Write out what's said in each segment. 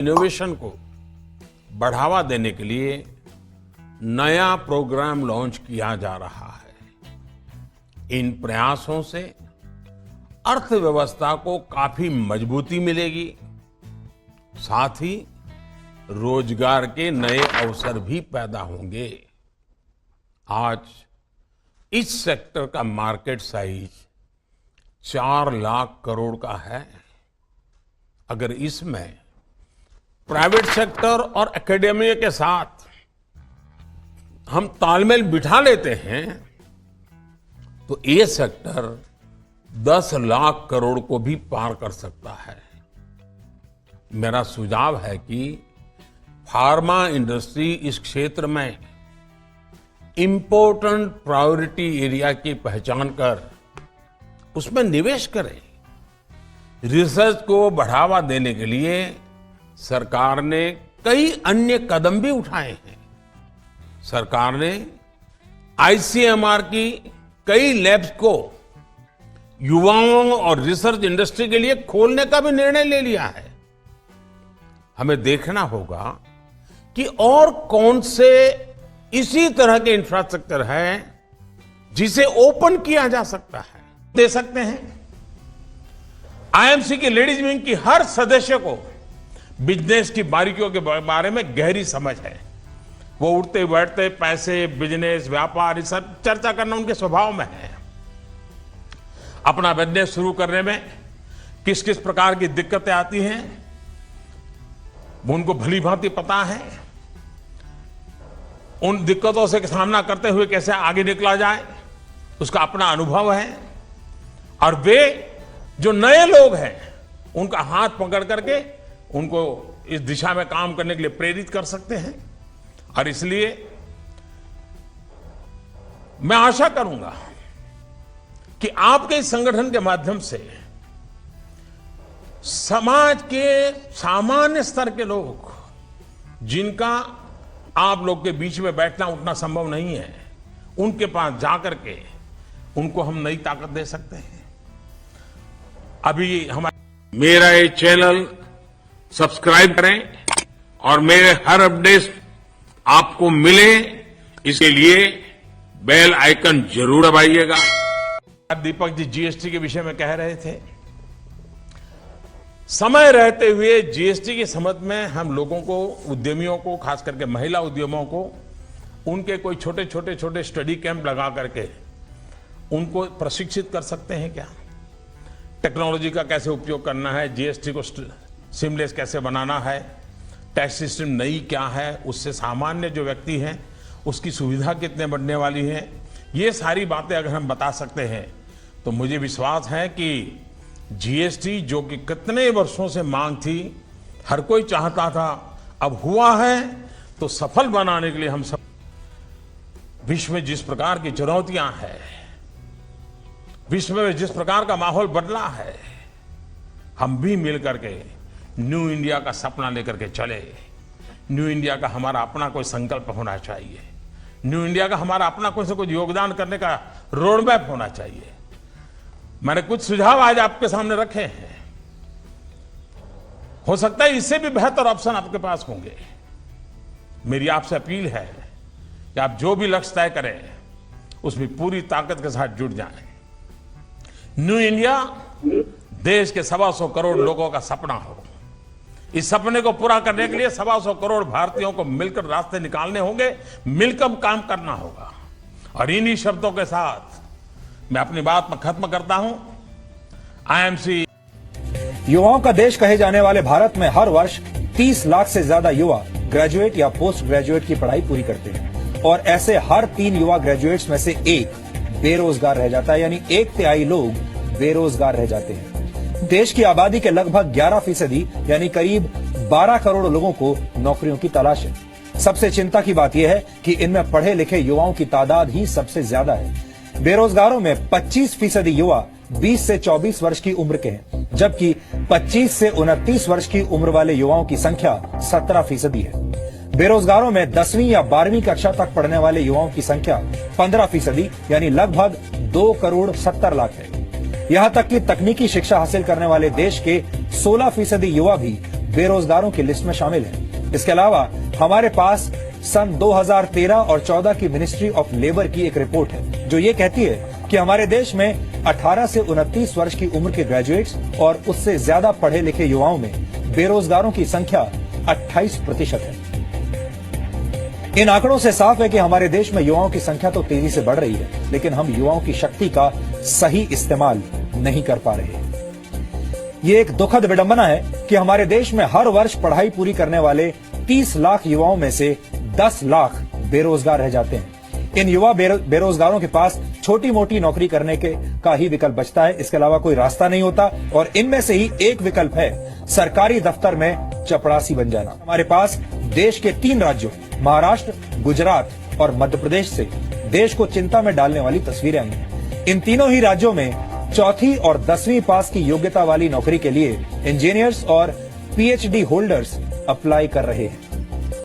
Innovation को बढ़ावा देने के लिए नया प्रोग्राम लॉन्च किया जा रहा है। इन प्रयासों से अर्थव्यवस्था को काफी मजबूती मिलेगी, साथ ही रोजगार के नए अवसर भी पैदा होंगे। आज इस सेक्टर का मार्केट साइज 4 लाख करोड़ का है। अगर इसमें प्राइवेट सेक्टर और एकेडमिया के साथ हम तालमेल बिठा लेते हैं तो ये सेक्टर 10 लाख करोड़ को भी पार कर सकता है। मेरा सुझाव है कि फार्मा इंडस्ट्री इस क्षेत्र में इंपॉर्टेंट प्रायोरिटी एरिया की पहचान कर उसमें निवेश करें। रिसर्च को बढ़ावा देने के लिए सरकार ने कई अन्य कदम भी उठाए हैं। सरकार ने आईसीएमआर की कई लैब्स को युवाओं और रिसर्च इंडस्ट्री के लिए खोलने का भी निर्णय ले लिया है। हमें देखना होगा कि और कौन से इसी तरह के इंफ्रास्ट्रक्चर है जिसे ओपन किया जा सकता है। दे सकते हैं आईएमसी की लेडीज विंग की हर सदस्य को बिजनेस की बारीकियों के बारे में गहरी समझ है। वो उठते बैठते पैसे, बिजनेस, व्यापार, इस सब चर्चा करना उनके स्वभाव में है। अपना बिजनेस शुरू करने में किस किस प्रकार की दिक्कतें आती हैं वो उनको भली भांति पता है। उन दिक्कतों से सामना करते हुए कैसे आगे निकला जाए उसका अपना अनुभव है। और वे जो नए लोग हैं उनका हाथ पकड़ करके उनको इस दिशा में काम करने के लिए प्रेरित कर सकते हैं। और इसलिए मैं आशा करूंगा कि आपके इस संगठन के माध्यम से समाज के सामान्य स्तर के लोग जिनका आप लोग के बीच में बैठना उतना संभव नहीं है, उनके पास जाकर के उनको हम नई ताकत दे सकते हैं। अभी हमारे मेरा ये चैनल सब्सक्राइब करें और मेरे हर अपडेट आपको मिले, इसके लिए बेल आइकन जरूर दबाइएगा। दीपक जी जीएसटी के विषय में कह रहे थे, समय रहते हुए जीएसटी की समझ में हम लोगों को, उद्यमियों को, खास करके महिला उद्यमों को, उनके कोई छोटे छोटे स्टडी कैंप लगा करके उनको प्रशिक्षित कर सकते हैं क्या? टेक्नोलॉजी का कैसे उपयोग करना है, जीएसटी को सीमलेस कैसे बनाना है, टैक्स सिस्टम नई क्या है, उससे सामान्य जो व्यक्ति हैं उसकी सुविधा कितने बढ़ने वाली है, ये सारी बातें अगर हम बता सकते हैं तो मुझे विश्वास है कि जीएसटी जो कि कितने वर्षों से मांग थी, हर कोई चाहता था, अब हुआ है तो सफल बनाने के लिए हम सब विश्व में जिस प्रकार की चुनौतियां हैं, विश्व में जिस प्रकार का माहौल बदला है, हम भी मिलकर के न्यू इंडिया का सपना लेकर के चले। न्यू इंडिया का हमारा अपना कोई संकल्प होना चाहिए। न्यू इंडिया का हमारा अपना कोई से कुछ योगदान करने का रोड मैप होना चाहिए। मैंने कुछ सुझाव आज आपके सामने रखे हैं। हो सकता है इससे भी बेहतर ऑप्शन आपके पास होंगे। मेरी आपसे अपील है कि आप जो भी लक्ष्य तय करें उसमें पूरी ताकत के साथ जुट जाएं। न्यू इंडिया देश के 125 करोड़ लोगों का सपना हो। इस सपने को पूरा करने के लिए 125 करोड़ भारतीयों को मिलकर रास्ते निकालने होंगे, मिलकर काम करना होगा। और इन्हीं शब्दों के साथ मैं अपनी बात में खत्म करता हूं। आईएमसी युवाओं का देश कहे जाने वाले भारत में हर वर्ष 30 लाख से ज्यादा युवा ग्रेजुएट या पोस्ट ग्रेजुएट की पढ़ाई पूरी करते हैं और ऐसे हर 3 युवा ग्रेजुएट्स में से एक बेरोजगार रह जाता है, यानी 1/3 लोग बेरोजगार रह जाते हैं। देश की आबादी के लगभग 11% यानी करीब 12 करोड़ लोगों को नौकरियों की तलाश है। सबसे चिंता की बात यह है कि इनमें पढ़े लिखे युवाओं की तादाद ही सबसे ज्यादा है। बेरोजगारों में 25% युवा 20 से 24 वर्ष की उम्र के हैं, जबकि 25 से 29 वर्ष की उम्र वाले युवाओं की संख्या 17% है। बेरोजगारों में 10वीं या 12वीं कक्षा तक पढ़ने वाले युवाओं की संख्या 15% यानी लगभग 2 करोड़ 70 लाख है। यहां तक कि तकनीकी शिक्षा हासिल करने वाले देश के 16% युवा भी बेरोजगारों की लिस्ट में शामिल हैं। इसके अलावा हमारे पास सन 2013 और 14 की मिनिस्ट्री ऑफ लेबर की एक रिपोर्ट है जो ये कहती है कि हमारे देश में 18 से 29 वर्ष की उम्र के ग्रेजुएट्स और उससे ज्यादा पढ़े लिखे युवाओं में बेरोजगारों की संख्या 28% है। इन आंकड़ों से साफ है कि हमारे देश में युवाओं की संख्या तो तेजी से बढ़ रही है, लेकिन हम युवाओं की शक्ति का सही इस्तेमाल नहीं कर पा रहे हैं। ये एक दुखद विडंबना है कि हमारे देश में हर वर्ष पढ़ाई पूरी करने वाले 30 लाख युवाओं में से 10 लाख बेरोजगार रह जाते हैं। इन युवा बेरोजगारों के पास छोटी मोटी नौकरी करने का ही विकल्प बचता है, इसके अलावा कोई रास्ता नहीं होता और इनमें से ही एक विकल्प है सरकारी दफ्तर में चपरासी बन जाना। हमारे पास देश के 3 राज्यों महाराष्ट्र, गुजरात और मध्य प्रदेश से देश को चिंता में डालने वाली तस्वीरें आई हैं। इन तीनों ही राज्यों में 4वीं और 10वीं पास की योग्यता वाली नौकरी के लिए इंजीनियर्स और पीएचडी होल्डर्स अप्लाई कर रहे हैं।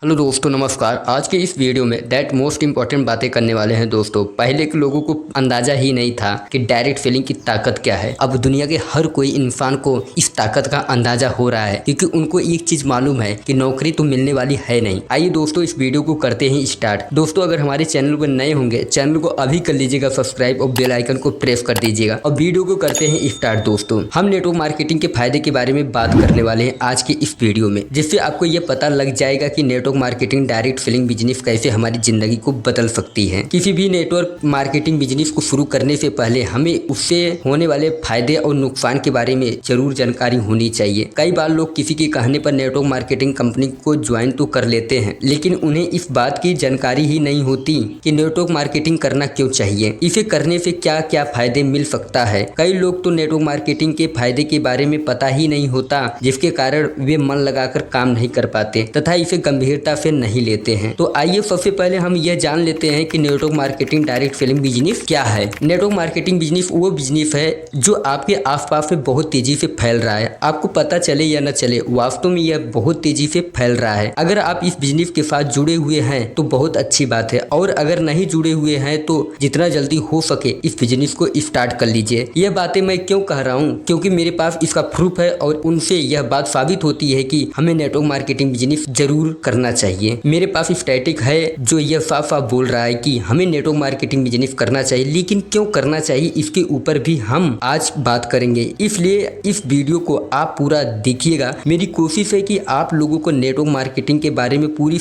हेलो दोस्तों, नमस्कार। आज के इस वीडियो में दैट मोस्ट इंपॉर्टेंट बातें करने वाले हैं दोस्तों। पहले के लोगों को अंदाजा ही नहीं था कि डायरेक्ट सेलिंग की ताकत क्या है। अब दुनिया के हर कोई इंसान को इस ताकत का अंदाजा हो रहा है, क्योंकि उनको एक चीज मालूम है कि नौकरी तो मिलने वाली है नहीं। आइए दोस्तों, इस वीडियो को करते हैं स्टार्ट। दोस्तों, अगर हमारे चैनल पर नए होंगे, चैनल को अभी कर लीजिएगा सब्सक्राइब और बेल आइकन को प्रेस कर दीजिएगा और वीडियो को करते हैं स्टार्ट। दोस्तों, हम नेटवर्क मार्केटिंग के फायदे के बारे में बात करने वाले हैं आज के इस वीडियो में, जिससे आपको यह पता लग जाएगा कि network marketing direct selling business कैसे हमारी जिंदगी को बदल सकती है। किसी भी नेटवर्क मार्केटिंग बिजनेस को शुरू करने से पहले हमें उससे होने वाले फायदे और नुकसान के बारे में जरूर जानकारी होनी चाहिए। कई बार लोग किसी के कहने पर नेटवर्क मार्केटिंग कंपनी को ज्वाइन तो कर लेते हैं, लेकिन उन्हें इस बात की जानकारी ही नहीं होती कि नेटवर्क मार्केटिंग करना क्यों चाहिए, इसे करने से क्या क्या फायदे मिल सकता है। कई लोग तो नेटवर्क मार्केटिंग के फायदे के बारे में पता ही नहीं होता, जिसके कारण वे मन लगाकर काम नहीं कर पाते तथा इसे गंभीरता से नहीं लेते हैं। तो आइए सबसे पहले हम यह जान लेते हैं कि network marketing direct selling business क्या है। नेटवर्क मार्केटिंग बिजनेस वो बिजनेस है जो आपके आसपास में बहुत तेजी से फैल रहा है। आपको पता चले या न चले, वास्तव में यह बहुत तेजी से फैल रहा है। अगर आप इस बिजनेस के साथ जुड़े हुए हैं तो बहुत अच्छी बात है, और अगर नहीं जुड़े हुए हैं तो जितना जल्दी हो सके इस बिजनेस को स्टार्ट कर लीजिए। यह बातें मैं क्यों कह रहा हूँ, क्योंकि मेरे पास इसका प्रूफ है और उनसे यह बात साबित होती है कि हमें नेटवर्क मार्केटिंग बिजनेस जरूर करना चाहिए। मेरे पास स्टैटिक है जो यह साफ साफ बोल रहा है कि हमें नेटवर्क मार्केटिंग बिजनेस करना चाहिए, लेकिन क्यों करना चाहिए इसके ऊपर भी हम आज बात करेंगे। इसलिए इस वीडियो को आप पूरा देखिएगा। मेरी कोशिश है कि आप लोगों को नेटवर्क मार्केटिंग के बारे में पूरी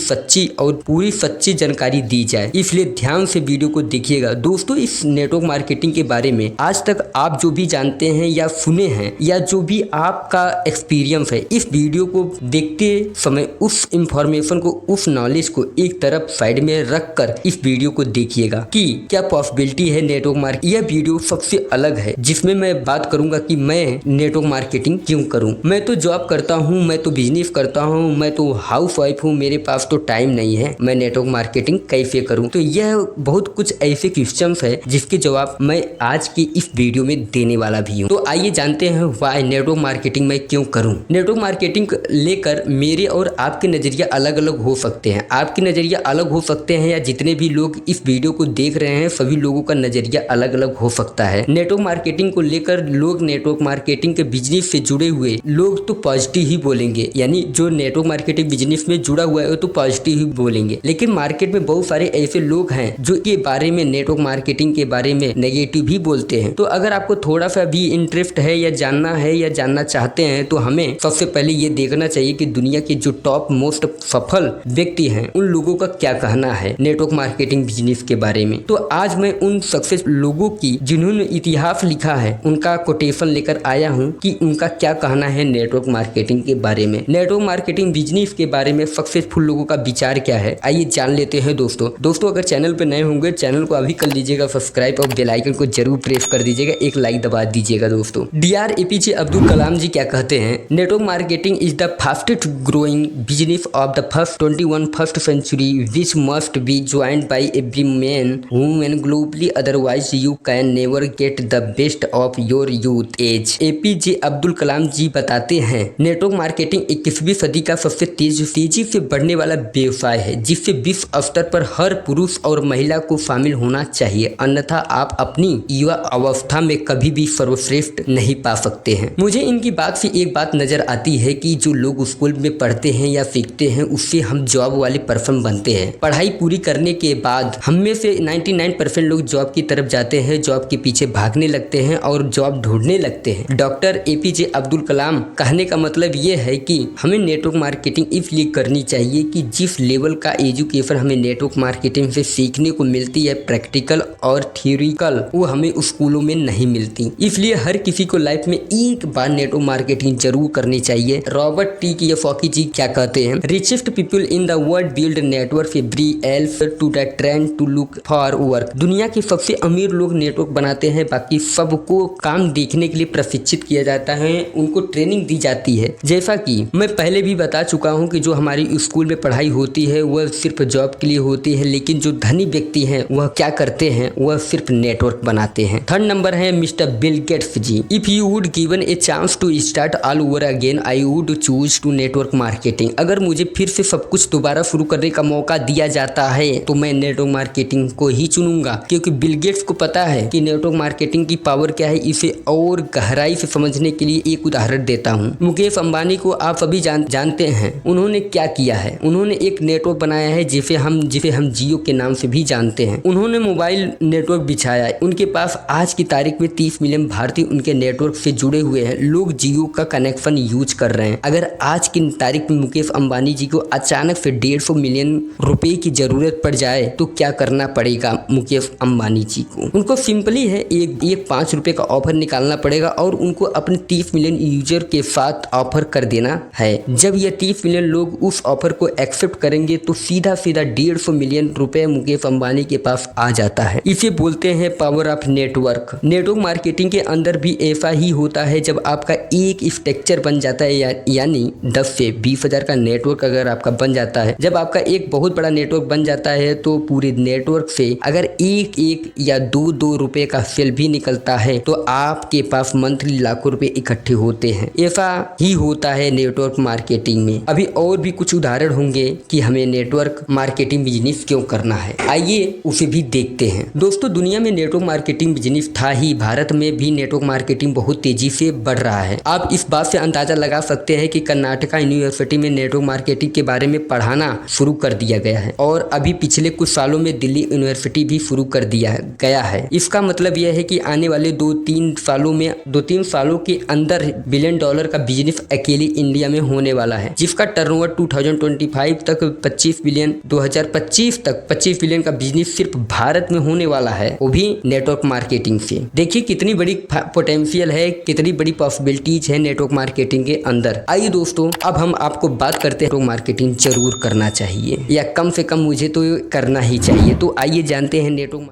सच्ची जानकारी दी जाए, इसलिए ध्यान से वीडियो को देखिएगा। दोस्तों, इस नेटवर्क मार्केटिंग के बारे में आज तक आप जो भी जानते हैं या सुने हैं या जो भी आपका एक्सपीरियंस है, इस वीडियो को देखते समय उस इंफॉर्मेशन को, उस नॉलेज को एक तरफ साइड में रखकर इस वीडियो को देखिएगा कि क्या पॉसिबिलिटी है नेटवर्क मार्केटिंग। यह वीडियो सबसे अलग है, जिसमें मैं बात करूंगा कि मैं नेटवर्क मार्केटिंग क्यों करूं। मैं तो जॉब करता हूं, मैं तो बिजनेस करता हूं, मैं तो हाउस वाइफ हूं, मेरे पास तो टाइम नहीं है, मैं नेटवर्क मार्केटिंग कैसे करूं। तो यह बहुत कुछ ऐसे क्वेश्चंस है जिसके जवाब मैं आज की इस वीडियो में देने वाला भी हूँ। तो आइए जानते हैं व्हाई नेटवर्क मार्केटिंग मैं क्यों करूँ। नेटवर्क मार्केटिंग लेकर मेरे और आपके नजरिया अलग अलग हो सकते हैं। आपके नजरिया अलग हो सकते हैं या जितने भी लोग इस वीडियो को देख रहे हैं सभी लोगों का नजरिया अलग अलग हो सकता है। नेटवर्क मार्केटिंग को लेकर लोग, नेटवर्क मार्केटिंग के बिजनेस से जुड़े हुए लोग तो पॉजिटिव ही बोलेंगे, यानी जो नेटवर्क मार्केटिंग बिजनेस में जुड़ा हुआ है वो तो पॉजिटिव ही बोलेंगे। लेकिन मार्केट में बहुत सारे ऐसे लोग हैं जो के बारे में, नेटवर्क मार्केटिंग के बारे में नेगेटिव भी बोलते हैं। तो अगर आपको थोड़ा सा भी इंटरेस्ट है या जानना चाहते हैं तो हमें सबसे पहले ये देखना चाहिए कि दुनिया के जो टॉप मोस्ट सफल व्यक्ति हैं उन लोगों का क्या कहना है नेटवर्क मार्केटिंग बिजनेस के बारे में। तो आज मैं उन सक्सेस लोगों की जिन्होंने इतिहास लिखा है उनका कोटेशन लेकर आया हूं कि उनका क्या कहना है नेटवर्क मार्केटिंग के बारे में, नेटवर्क मार्केटिंग बिजनेस के बारे में सक्सेसफुल लोगों का विचार क्या है। आइए जान लेते हैं दोस्तों। अगर चैनल पे नए होंगे चैनल को अभी कर लीजिएगा सब्सक्राइब और बेल आइकन को जरूर प्रेस कर दीजिएगा, एक लाइक दबा दीजिएगा। दोस्तों, डीआर एपीजे अब्दुल कलाम जी क्या कहते हैं, network marketing is the fastest growing business of the 21st century which must be joined by every man, woman globally, otherwise you can never get the best of your youth age। APJ Abdul Kalam ji बताते हैं, network marketing 21वीं सदी का सबसे तेजी से बढ़ने वाला व्यवसाय है जिससे विश्व स्तर पर हर पुरुष और महिला को शामिल होना चाहिए, अन्यथा आप अपनी युवा अवस्था में कभी भी सर्वश्रेष्ठ नहीं पा सकते हैं। मुझे इनकी बात से एक बात नजर आती है कि जो लोग स्कूल में पढ़ते हैं या सीखते हैं उससे हम जॉब वाले पर्सन बनते हैं। पढ़ाई पूरी करने के बाद हम में से 99% लोग जॉब की तरफ जाते हैं, जॉब के पीछे भागने लगते हैं और जॉब ढूंढने लगते हैं। डॉक्टर एपीजे अब्दुल कलाम कहने का मतलब ये है कि हमें नेटवर्क मार्केटिंग इसलिए करनी चाहिए कि जिस लेवल का एजुकेशन हमें नेटवर्क मार्केटिंग से सीखने को मिलती है, प्रैक्टिकल और थियोरिकल, वो हमें स्कूलों में नहीं मिलती। इसलिए हर किसी को लाइफ में एक बार नेटवर्क मार्केटिंग जरूर करनी चाहिए। रॉबर्ट टी कियोसाकी जी क्या कहते हैं, richest people in the world build network every else to the trend to look for work. दुनिया के सबसे अमीर लोग नेटवर्क बनाते हैं, बाकी सबको काम देखने के लिए प्रशिक्षित किया जाता है, उनको ट्रेनिंग दी जाती है। जैसा कि मैं पहले भी बता चुका हूं कि जो हमारी स्कूल में पढ़ाई होती है वह सिर्फ जॉब के लिए होती है, लेकिन जो धनी व्यक्ति हैं वह क्या करते हैं, वह सिर्फ नेटवर्क बनाते हैं। थर्ड नंबर है mister Bill Gates ji. If you would given a chance to start all over again I would choose to network marketing. अगर मुझे फिर से सब कुछ दोबारा शुरू करने का मौका दिया जाता है तो मैं नेटवर्क मार्केटिंग को ही चुनूंगा, क्योंकि बिल गेट्स को पता है कि नेटवर्क मार्केटिंग की पावर क्या है। इसे और गहराई से समझने के लिए एक उदाहरण देता हूँ। मुकेश अंबानी को आप सभी जानते हैं, उन्होंने क्या किया है। उन्होंने एक नेटवर्क बनाया है जिसे हम जियो के नाम से भी जानते हैं। उन्होंने मोबाइल नेटवर्क बिछाया है। उनके पास आज की तारीख में 30 मिलियन भारतीय उनके नेटवर्क से जुड़े हुए हैं। लोग जियो का कनेक्शन यूज कर रहे हैं। अगर आज की तारीख में मुकेश अंबानी जी को अचानक से 150 मिलियन रुपए की जरूरत पड़ जाए तो क्या करना पड़ेगा मुकेश अंबानी जी को? उनको सिंपली है एक 5 रुपए का ऑफर निकालना पड़ेगा और उनको अपने 30 मिलियन यूजर के साथ ऑफर कर देना है। जब ये 30 मिलियन लोग उस ऑफर को एक्सेप्ट करेंगे तो सीधा 150 मिलियन रुपए मुकेश अंबानी के पास आ जाता है। इसे बोलते हैं power of network. Network marketing के अंदर भी ऐसा ही होता है। जब आपका एक स्ट्रक्चर बन जाता है यानी 10 से 20 हजार का नेटवर्क अगर आपका बन जाता है, जब आपका एक बहुत बड़ा नेटवर्क बन जाता है तो पूरे नेटवर्क से अगर एक या दो रुपए का सेल भी निकलता है तो आपके पास मंथली लाखों रुपए इकट्ठे होते हैं। ऐसा ही होता है नेटवर्क मार्केटिंग में। अभी और भी कुछ उदाहरण होंगे कि हमें नेटवर्क मार्केटिंग बिजनेस क्यों करना है, आइए उसे भी देखते हैं। दोस्तों, दुनिया में नेटवर्क मार्केटिंग बिजनेस था ही, भारत में भी नेटवर्क मार्केटिंग बहुत तेजी से बढ़ रहा है। आप इस बात से अंदाजा लगा सकते हैं कि कर्नाटका यूनिवर्सिटी में नेटवर्क मार्केटिंग के बारे में पढ़ाना शुरू कर दिया गया है और अभी पिछले कुछ सालों में दिल्ली यूनिवर्सिटी भी शुरू कर दिया गया है। इसका मतलब यह है कि आने वाले 2-3 सालों के अंदर $1 बिलियन का बिजनेस अकेले इंडिया में होने वाला है, जिसका टर्नओवर 2025 तक 25 बिलियन 2025 तक 25 बिलियन का बिजनेस सिर्फ भारत में होने वाला है, वो भी नेटवर्क मार्केटिंग से। देखिए कितनी बड़ी पोटेंशियल है, कितनी बड़ी पॉसिबिलिटीज है नेटवर्क मार्केटिंग के अंदर। आइए दोस्तों, अब हम आपको बात करते हैं नेटवर्क मार्केटिंग जरूर करना चाहिए या कम से कम मुझे तो करना ही चाहिए। तो आइए जानते हैं नेटवर्क